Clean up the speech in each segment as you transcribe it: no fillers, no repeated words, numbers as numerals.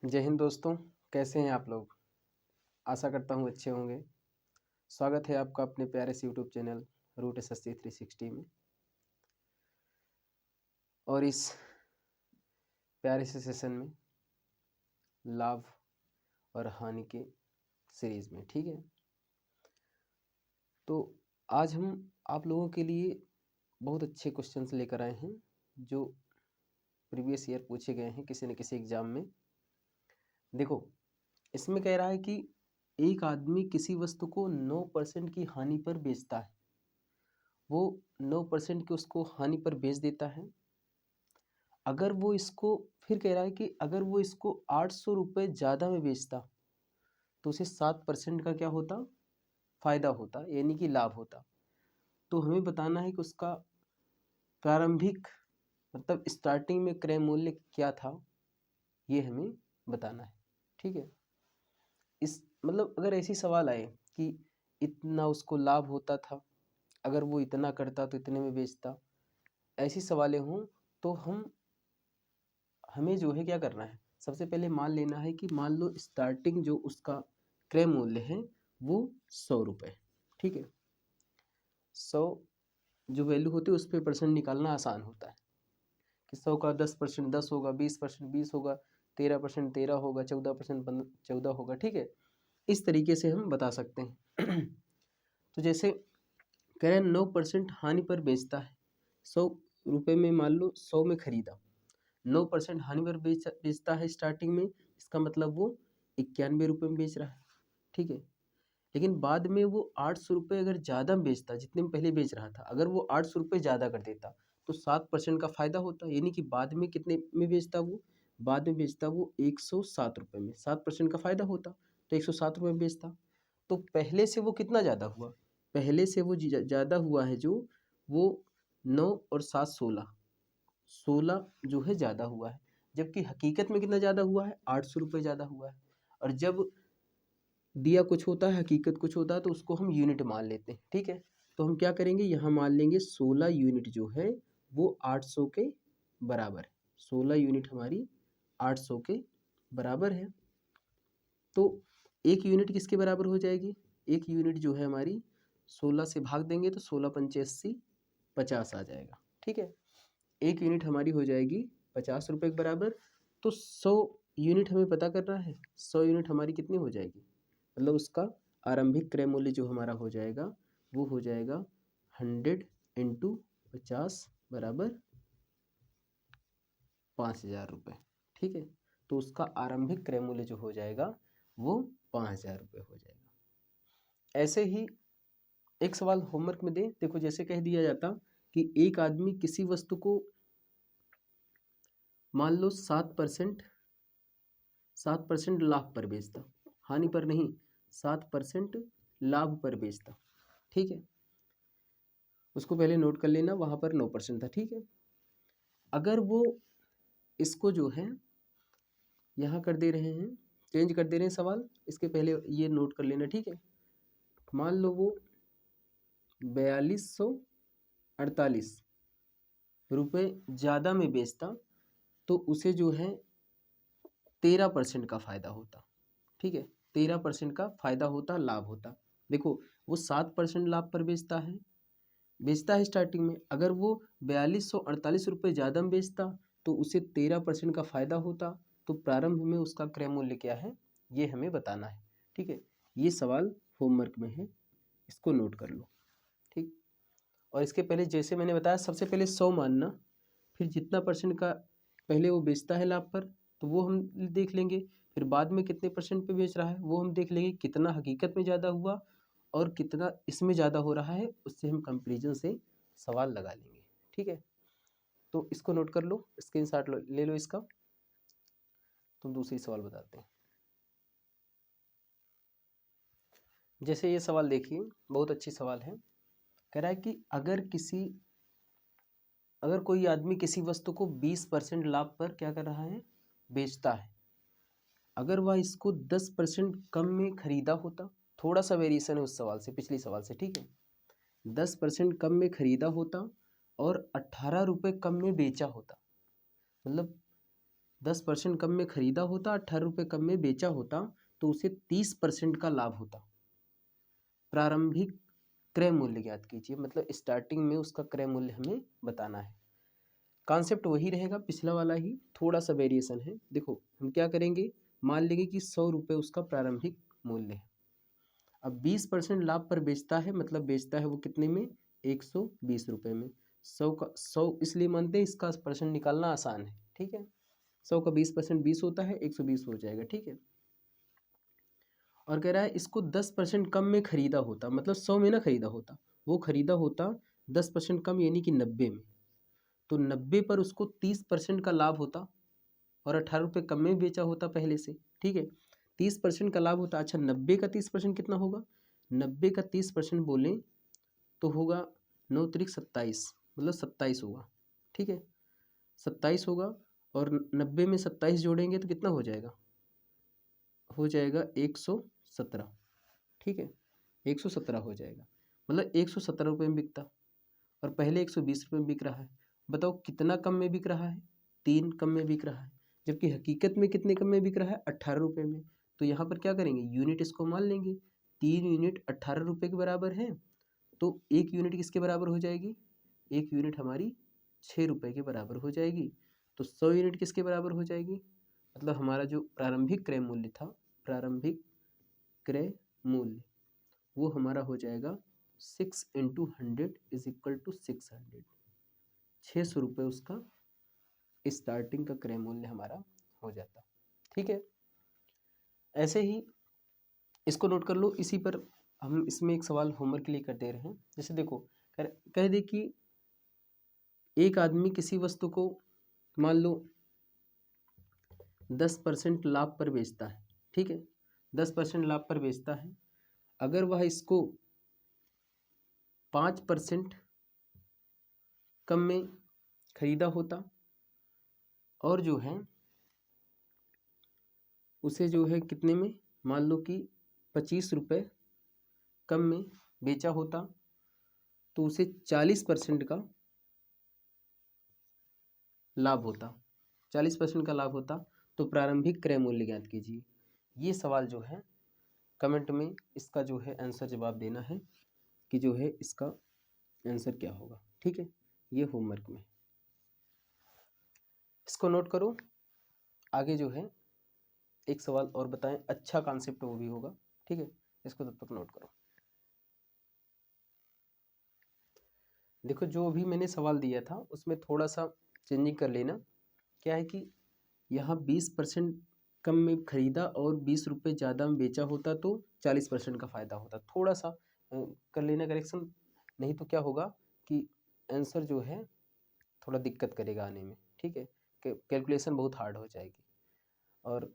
जय हिंद दोस्तों। कैसे हैं आप लोग? आशा करता हूँ अच्छे होंगे। स्वागत है आपका अपने प्यारे से यूट्यूब चैनल रूट SSC 360 में और इस प्यारे से सेशन में लाभ और हानि के सीरीज में। ठीक है, तो आज हम आप लोगों के लिए बहुत अच्छे क्वेश्चंस लेकर आए हैं जो प्रीवियस ईयर पूछे गए हैं किसी न किसी एग्जाम में। देखो, इसमें कह रहा है कि एक आदमी किसी वस्तु को 9% की हानि पर बेचता है। वो 9% की उसको हानि पर बेच देता है। अगर वो इसको फिर कह रहा है कि अगर वो इसको 800 रुपये ज़्यादा में बेचता तो उसे 7% का क्या होता? फायदा होता, यानी कि लाभ होता। तो हमें बताना है कि उसका प्रारंभिक मतलब स्टार्टिंग में क्रय मूल्य क्या था, ये हमें बताना है। ठीक है, इस मतलब अगर ऐसी सवाल आए कि इतना उसको लाभ होता था, अगर वो इतना करता तो इतने में बेचता, ऐसी सवालें हों तो हमें जो है क्या करना है, सबसे पहले मान लेना है कि मान लो स्टार्टिंग जो उसका क्रय मूल्य है वो 100 रुपये। ठीक है, 100 जो वैल्यू होती है उस पर परसेंट निकालना आसान होता है कि 100 का 10% 10 होगा, 20% 20 होगा, 13% 13 होगा, 14% 14 होगा। ठीक है, इस तरीके से हम बता सकते हैं। तो जैसे कह रहे हैं 9% हानि पर बेचता है, 100 रुपये में मान लो 100 में खरीदा, 9% हानि पर बेचता है स्टार्टिंग में, इसका मतलब वो 91 रुपये में बेच रहा है। ठीक है, लेकिन बाद में वो 800 रुपये अगर ज़्यादा बेचता, जितने में पहले बेच रहा था, अगर वो 800 रुपये ज़्यादा कर देता तो 7% का फायदा होता, यानी कि बाद में कितने में बेचता वो? बाद में बेचता वो 107 रुपये में, 7% का फायदा होता तो 107 रुपये में बेचता। तो पहले से वो कितना ज़्यादा हुआ? पहले से वो ज़्यादा हुआ है जो वो 9 और 7 16 16 जो है ज़्यादा हुआ है, जबकि हकीकत में कितना ज़्यादा हुआ है? 800 रुपये ज़्यादा हुआ है। और जब दिया कुछ होता है, हकीकत कुछ होता है, तो उसको हम यूनिट मान लेते हैं। ठीक है, तो हम क्या करेंगे, यहाँ मान लेंगे 16 यूनिट जो है वो 800 के बराबर है। 16 यूनिट हमारी 800 के बराबर है। तो एक यूनिट किसके बराबर हो जाएगी? एक यूनिट जो है हमारी 16 से भाग देंगे तो 16 पंचे 80, 50 आ जाएगा। ठीक है, एक यूनिट हमारी हो जाएगी 50 रुपये के बराबर। तो 100 यूनिट हमें पता करना है, 100 यूनिट हमारी कितनी हो जाएगी, मतलब उसका आरंभिक क्रय मूल्य जो हमारा हो जाएगा वो हो जाएगा 100 इंटू 50 बराबर 5000 रुपये। ठीक है, तो उसका आरंभिक क्रय मूल्य जो हो जाएगा वो 5000 रुपये हो जाएगा। ऐसे ही एक सवाल होमवर्क में दे, देखो जैसे कह दिया जाता कि एक आदमी किसी वस्तु को मान लो 7% लाभ पर बेचता, हानि पर नहीं, 7% लाभ पर बेचता। ठीक है, उसको पहले नोट कर लेना, वहाँ पर 9% था। ठीक है, अगर वो इसको जो है यहाँ कर दे रहे हैं, चेंज कर दे रहे हैं सवाल, इसके पहले ये नोट कर लेना। ठीक है, मान लो वो 4248 रुपये ज़्यादा में बेचता तो उसे जो है 13% का फ़ायदा होता। ठीक है, 13% का फ़ायदा होता, लाभ होता। देखो, वो 7% लाभ पर बेचता है स्टार्टिंग में। अगर वो 4248 रुपये ज़्यादा में बेचता तो उसे 13% का फ़ायदा होता। तो प्रारंभ में उसका क्रय मूल्य क्या है, ये हमें बताना है। ठीक है, ये सवाल होमवर्क में है, इसको नोट कर लो। ठीक, और इसके पहले जैसे मैंने बताया, सबसे पहले 100 मानना, फिर जितना परसेंट का पहले वो बेचता है लाभ पर तो वो हम देख लेंगे, फिर बाद में कितने परसेंट पे बेच रहा है वो हम देख लेंगे, कितना हकीकत में ज़्यादा हुआ और कितना इसमें ज़्यादा हो रहा है, उससे हम कंपैरिजन से सवाल लगा लेंगे। ठीक है, तो इसको नोट कर लो, स्क्रीनशॉट ले लो इसका। तुम दूसरी सवाल बताते हैं। जैसे ये सवाल देखिए, बहुत अच्छी सवाल है। कह रहा है कि अगर कोई आदमी किसी वस्तु को 20% लाभ पर क्या कर रहा है, बेचता है, अगर वह इसको 10% कम में खरीदा होता, थोड़ा सा वेरिएशन है उस सवाल से, पिछली सवाल से। ठीक है, 10% कम में खरीदा होता और 18 रुपये कम में बेचा होता, मतलब 10% कम में खरीदा होता, 18 रुपये कम में बेचा होता, तो उसे 30% का लाभ होता। प्रारंभिक क्रय मूल्य ज्ञात कीजिए, मतलब स्टार्टिंग में उसका क्रय मूल्य हमें बताना है। कॉन्सेप्ट वही रहेगा पिछला वाला ही, थोड़ा सा वेरिएशन है। देखो हम क्या करेंगे, मान लेंगे कि 100 रुपये उसका प्रारंभिक मूल्य है। अब 20% लाभ पर बेचता है, मतलब बेचता है वो कितने में, 120 रुपये में। 100 का 100 इसलिए मानते हैं, इसका परसेंट निकालना आसान है, ठीक है। 100 का 20% 20 होता है, 120 हो जाएगा, ठीक है। और कह रहा है इसको 10% कम में खरीदा होता, मतलब 100 में ना खरीदा होता, वो खरीदा होता 10% कम यानी कि 90 में, तो 90 पर उसको 30% का लाभ होता, और 18 रुपये कम में बेचा होता पहले से, ठीक है। 30% का लाभ होता। अच्छा 90 का 30% कितना होगा, 90 का 30% बोलें तो होगा 9 त्रिक 27, मतलब 27 होगा, ठीक है। 27 होगा, और 90 में 27 जोड़ेंगे तो कितना हो जाएगा, हो जाएगा 117, ठीक है। 117 हो जाएगा, मतलब 117 रुपये में बिकता, और पहले 120 रुपये में बिक रहा है। बताओ कितना कम में बिक रहा है, 3 कम में बिक रहा है, जबकि हकीकत में कितने कम में बिक रहा है, 18 रुपये में। तो यहाँ पर क्या करेंगे, यूनिट इसको मान लेंगे, 3 यूनिट 18 रुपये के बराबर है, तो 1 यूनिट किसके बराबर हो जाएगी, 1 यूनिट हमारी 6 रुपये के बराबर हो जाएगी। तो 100 यूनिट किसके बराबर हो जाएगी, मतलब हमारा जो प्रारंभिक क्रय मूल्य था, प्रारंभिक क्रय मूल्य वो हमारा हो जाएगा 6 × 100 = 600। 600 रुपये उसका स्टार्टिंग का क्रय मूल्य हमारा हो जाता, ठीक है। ऐसे ही इसको नोट कर लो। इसी पर हम इसमें एक सवाल होमवर्क के लिए कर दे रहे हैं। जैसे देखो कह दे कि एक आदमी किसी वस्तु को मान लो 10% लाभ पर बेचता है, ठीक है। 10% लाभ पर बेचता है, अगर वह इसको 5% कम में खरीदा होता, और जो है उसे जो है कितने में, मान लो कि 25 रुपये कम में बेचा होता, तो उसे 40% का लाभ होता, 40% का लाभ होता। तो प्रारंभिक क्रय मूल्य ज्ञात कीजिए। ये सवाल जो है कमेंट में इसका जो है आंसर जवाब देना है कि जो है इसका आंसर क्या होगा, ठीक है। ये होमवर्क में इसको नोट करो। आगे जो है एक सवाल और बताएं, अच्छा कॉन्सेप्ट वो भी होगा, ठीक है। इसको तब तक नोट करो। देखो जो भी मैंने सवाल दिया था उसमें थोड़ा सा चेंजिंग कर लेना। क्या है कि यहाँ 20% कम में खरीदा और 20 रुपये ज़्यादा में बेचा होता तो 40% का फ़ायदा होता, थोड़ा सा कर लेना करेक्शन, नहीं तो क्या होगा कि आंसर जो है थोड़ा दिक्कत करेगा आने में, ठीक है। कैलकुलेशन बहुत हार्ड हो जाएगी। और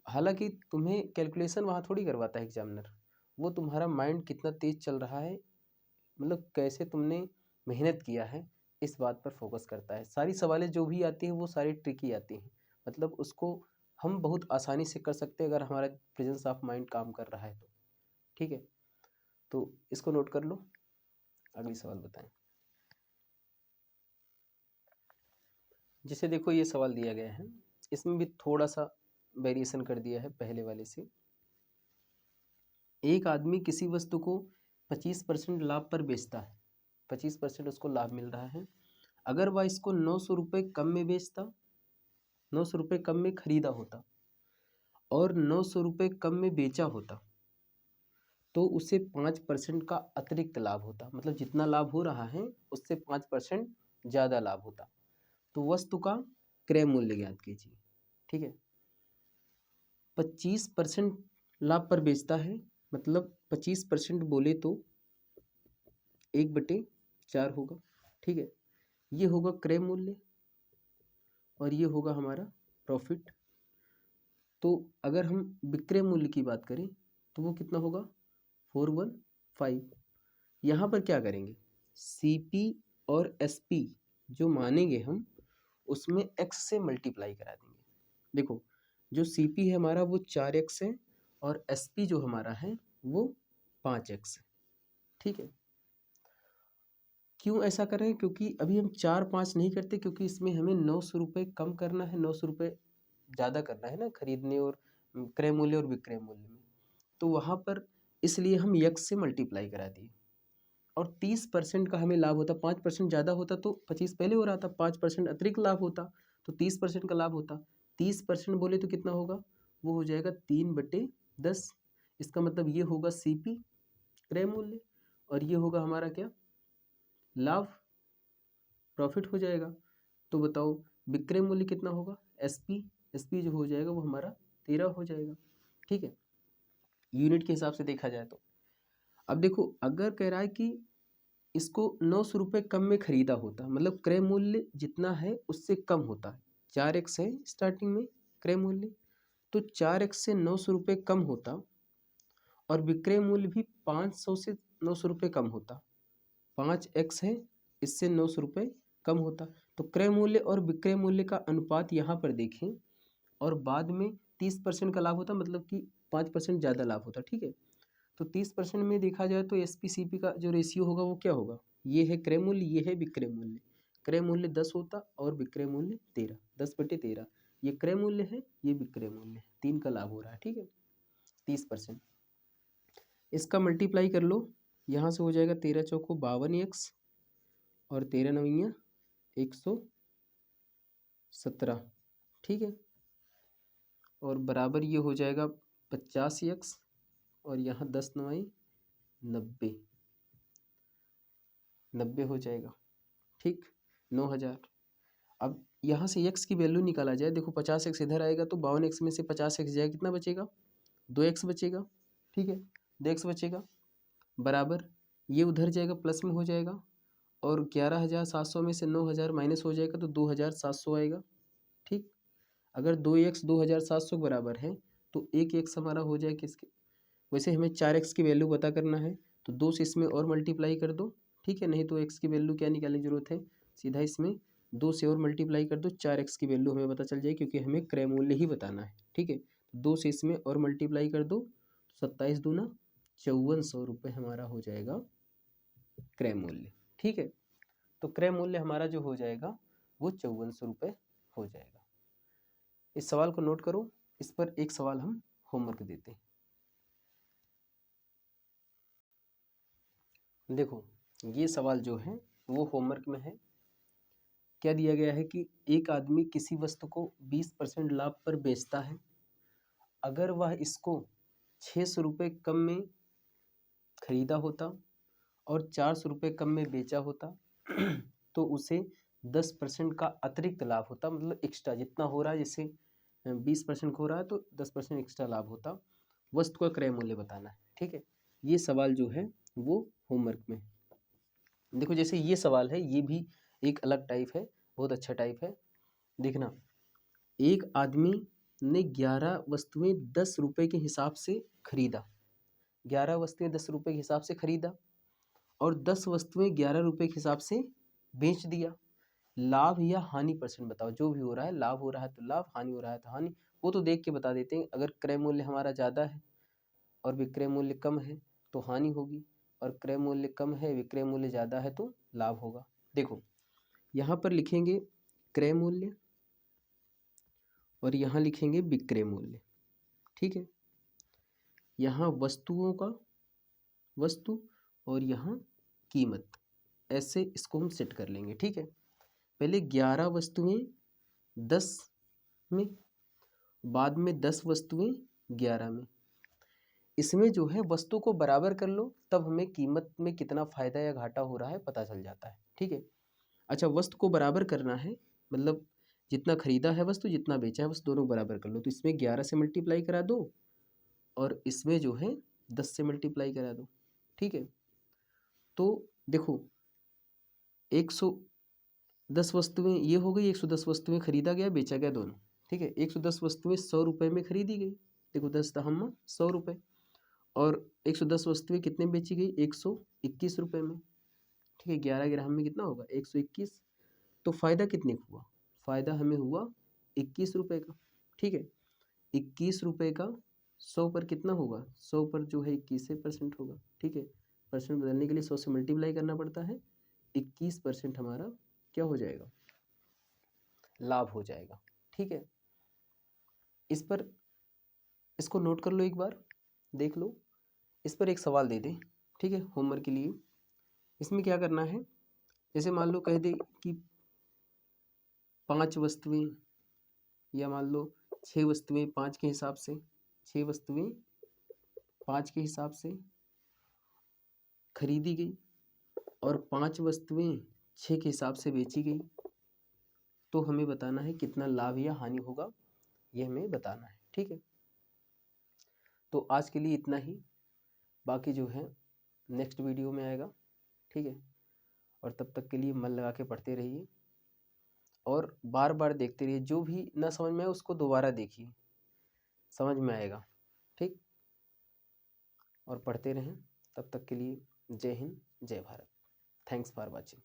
हालांकि तुम्हें कैलकुलेशन वहाँ थोड़ी करवाता है एग्जामिनर, वो तुम्हारा माइंड कितना तेज चल रहा है, मतलब कैसे तुमने मेहनत किया है, इस बात पर फोकस करता है। सारी सवालें जो भी आती हैं वो सारी ट्रिकी आती हैं, मतलब उसको हम बहुत आसानी से कर सकते हैं अगर हमारा प्रेजेंस ऑफ माइंड काम कर रहा है तो, ठीक है। तो इसको नोट कर लो। अगली सवाल बताएं। जैसे देखो ये सवाल दिया गया है, इसमें भी थोड़ा सा वेरिएशन कर दिया है पहले वाले से। एक आदमी किसी वस्तु को 25% लाभ पर बेचता है, 25% उसको लाभ मिल रहा है, अगर वह इसको 900 रुपये कम में बेचता, 900 रुपये कम में खरीदा होता और 900 रुपये कम में बेचा होता, तो उसे 5% का अतिरिक्त लाभ होता, मतलब जितना लाभ हो रहा है उससे 5% ज़्यादा लाभ होता। तो वस्तु का क्रय मूल्य ज्ञात कीजिए, ठीक है। 25% लाभ पर बेचता है, मतलब 25% बोले तो 1/4 होगा, ठीक है। ये होगा क्रय मूल्य और ये होगा हमारा प्रॉफिट। तो अगर हम विक्रय मूल्य की बात करें तो वो कितना होगा, 415। यहाँ पर क्या करेंगे, CP और SP जो मानेंगे हम उसमें x से मल्टीप्लाई करा देंगे। देखो जो CP है हमारा वो 4x है और SP जो हमारा है वो 5x है, ठीक है। क्यों ऐसा कर रहे हैं, क्योंकि अभी हम 4 5 नहीं करते, क्योंकि इसमें हमें 900 रुपये कम करना है, 900 रुपये ज़्यादा करना है ना खरीदने और क्रय मूल्य और विक्रय मूल्य में, तो वहाँ पर इसलिए हम यक्स से मल्टीप्लाई करा दिए। और 30% का हमें लाभ होता, 5% ज़्यादा होता तो 25 पहले हो रहा था, 5% अतिरिक्त लाभ होता तो 30% का लाभ होता। 30% बोले तो कितना होगा, वो हो जाएगा 3/10। इसका मतलब ये होगा CP क्रय मूल्य, और ये होगा हमारा क्या, लाभ, प्रॉफिट हो जाएगा। तो बताओ विक्रय मूल्य कितना होगा, SP जो हो जाएगा वो हमारा 13 हो जाएगा। ठीक है, यूनिट के हिसाब से देखा जाए तो। अब देखो अगर कह रहा है कि इसको 900 रुपये कम में खरीदा होता, मतलब क्रय मूल्य जितना है उससे कम होता है, 4x है स्टार्टिंग में क्रय मूल्य, तो 4x से 900 रुपये कम होता, और विक्रय मूल्य भी 500 से 900 रुपये कम होता। 5x है, इससे 900 रुपये कम होता। तो क्रय मूल्य और विक्रय मूल्य का अनुपात यहाँ पर देखें, और बाद में 30% का लाभ होता, मतलब कि 5% ज़्यादा लाभ होता। ठीक है, तो 30% में देखा जाए तो SP/CP का जो रेशियो होगा वो क्या होगा, ये है क्रय मूल्य, ये है विक्रय मूल्य। क्रय मूल्य 10 होता और विक्रय मूल्य 13, 10/13। ये क्रय मूल्य है, ये विक्रय मूल्य है, 3 का लाभ हो रहा है। ठीक है, 30%। इसका मल्टीप्लाई कर लो, यहाँ से हो जाएगा 13 चौको 52x और 13 नवैया 117। ठीक है, और बराबर ये हो जाएगा 85x, और यहाँ 10 9 90 हो जाएगा। ठीक, 9000। अब यहाँ से x की वैल्यू निकाला जाए, देखो 50x इधर आएगा तो 52x में से 50x जाएगा, कितना बचेगा, 2x बचेगा। ठीक है, 2x बचेगा, बराबर ये उधर जाएगा प्लस में हो जाएगा, और 11,700 में से 9,000 माइनस हो जाएगा तो 2,700 आएगा। ठीक, अगर 2x 2,700 बराबर है तो 1x हमारा हो जाए किसके, वैसे हमें 4x की वैल्यू पता करना है तो 2 से इसमें और मल्टीप्लाई कर दो। ठीक है, नहीं तो x की वैल्यू क्या निकालने की जरूरत है, सीधा इसमें 2 से और मल्टीप्लाई कर दो, 4x की वैल्यू हमें पता चल जाए, क्योंकि हमें क्रय मूल्य ही बताना है। ठीक है, 2 से इसमें और मल्टीप्लाई कर दो, 27 दूना 5400 रुपये हमारा हो जाएगा क्रय मूल्य। ठीक है, तो क्रय मूल्य हमारा जो हो जाएगा वो 5400 रुपये हो जाएगा। इस सवाल को नोट करो, इस पर एक सवाल हम होमवर्क देते हैं। देखो ये सवाल जो है वो होमवर्क में है। क्या दिया गया है कि एक आदमी किसी वस्तु को 20% लाभ पर बेचता है, अगर वह इसको 600 रुपये कम में खरीदा होता और 400 रुपये कम में बेचा होता तो उसे 10% का अतिरिक्त लाभ होता, मतलब एक्स्ट्रा जितना हो रहा है, जैसे 20% हो रहा है तो 10% एक्स्ट्रा लाभ होता। वस्तु का क्रय मूल्य बताना है। ठीक है, ये सवाल जो है वो होमवर्क में। देखो जैसे ये सवाल है, ये भी एक अलग टाइप है, बहुत अच्छा टाइप है। देखना, एक आदमी ने 11 वस्तुएं 10 रुपये के हिसाब से खरीदा, 11 वस्तुएं 10 रुपये के हिसाब से खरीदा, और 10 वस्तुएं 11 रुपये के हिसाब से बेच दिया। लाभ या हानि परसेंट बताओ, जो भी हो रहा है, लाभ हो रहा है तो लाभ, हानि हो रहा है तो हानि, वो तो देख के बता देते हैं। अगर क्रय मूल्य हमारा ज़्यादा है और विक्रय मूल्य कम है तो हानि होगी, और क्रय मूल्य कम है विक्रय मूल्य ज़्यादा है तो लाभ होगा। देखो यहाँ पर लिखेंगे क्रय मूल्य और यहाँ लिखेंगे विक्रय मूल्य। ठीक है, यहाँ वस्तुओं का वस्तु और यहाँ कीमत, ऐसे इसको हम सेट कर लेंगे। ठीक है, पहले 11 वस्तुएं 10 में, बाद में 10 वस्तुएं 11 में। इसमें जो है वस्तु को बराबर कर लो, तब हमें कीमत में कितना फ़ायदा या घाटा हो रहा है पता चल जाता है। ठीक है, अच्छा वस्तु को बराबर करना है, मतलब जितना खरीदा है वस्तु जितना बेचा है वस्तु दोनों बराबर कर लो। तो इसमें 11 से मल्टीप्लाई करा दो और इसमें जो है 10 से मल्टीप्लाई करा दो। ठीक है, तो देखो 110 वस्तुएं ये हो गई, 110 वस्तुएं खरीदा गया बेचा गया दोनों। ठीक है, 110 वस्तुएं 100 रुपये में खरीदी गई, देखो 10 दहम्मा 100 रुपये, और 110 वस्तुएं कितने बेची गई, 121 रुपये में। ठीक है, 11 ग्राम में कितना होगा, 121। तो फ़ायदा कितने का हुआ, फ़ायदा हमें हुआ 21 रुपये का। ठीक है, 21 रुपये का 100 पर कितना होगा, 100 पर जो है 21% होगा। ठीक है, परसेंट बदलने के लिए 100 से मल्टीप्लाई करना पड़ता है। 21% हमारा क्या हो जाएगा, लाभ हो जाएगा। ठीक है, इस पर इसको नोट कर लो, एक बार देख लो। इस पर एक सवाल दे दे, ठीक है, होमवर्क के लिए। इसमें क्या करना है, जैसे मान लो कह दे कि 5 वस्तुएं, या मान लो 6 वस्तुएं 5 के हिसाब से, 6 वस्तुएं 5 के हिसाब से खरीदी गई और 5 वस्तुएं 6 के हिसाब से बेची गई, तो हमें बताना है कितना लाभ या हानि होगा, ये हमें बताना है, ठीक है। तो आज के लिए इतना ही, बाकी जो है नेक्स्ट वीडियो में आएगा, ठीक है। और तब तक के लिए मन लगा के पढ़ते रहिए और बार बार देखते रहिए, जो भी ना समझ में आए उसको दोबारा देखिए, समझ में आएगा, ठीक। और पढ़ते रहें, तब तक के लिए जय हिंद, जय भारत। Thanks for watching.